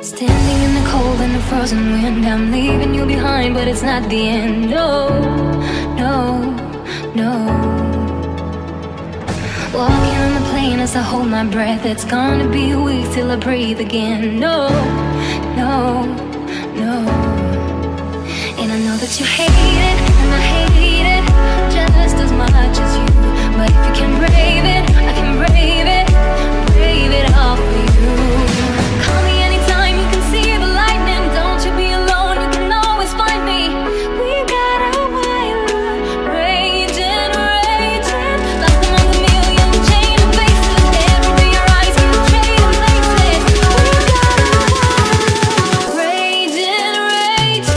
Standing in the cold and the frozen wind, I'm leaving you behind, but it's not the end. No, no, no. Walking on the plane as I hold my breath, it's gonna be a week till I breathe again. No, no, no. And I know that you hate it, and I hate it just as much as you. But if you can brave it, I can brave it all for you. Call me anytime you can see the lightning. Don't you be alone, you can always find me. We got a wire raging, raging, lost among a million chain of faces. Every day your eyes keep trading places. We got a wire raging, raging.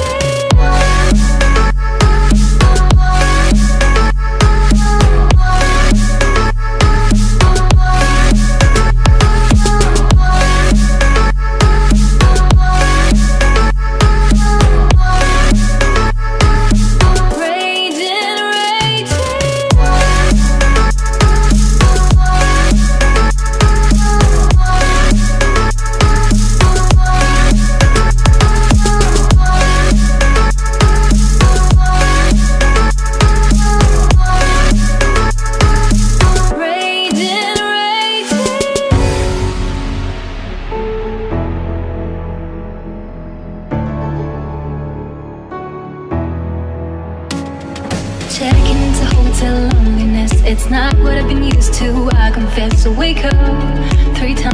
Checking into hotel loneliness, it's not what I've been used to, I confess. So wake up 3 times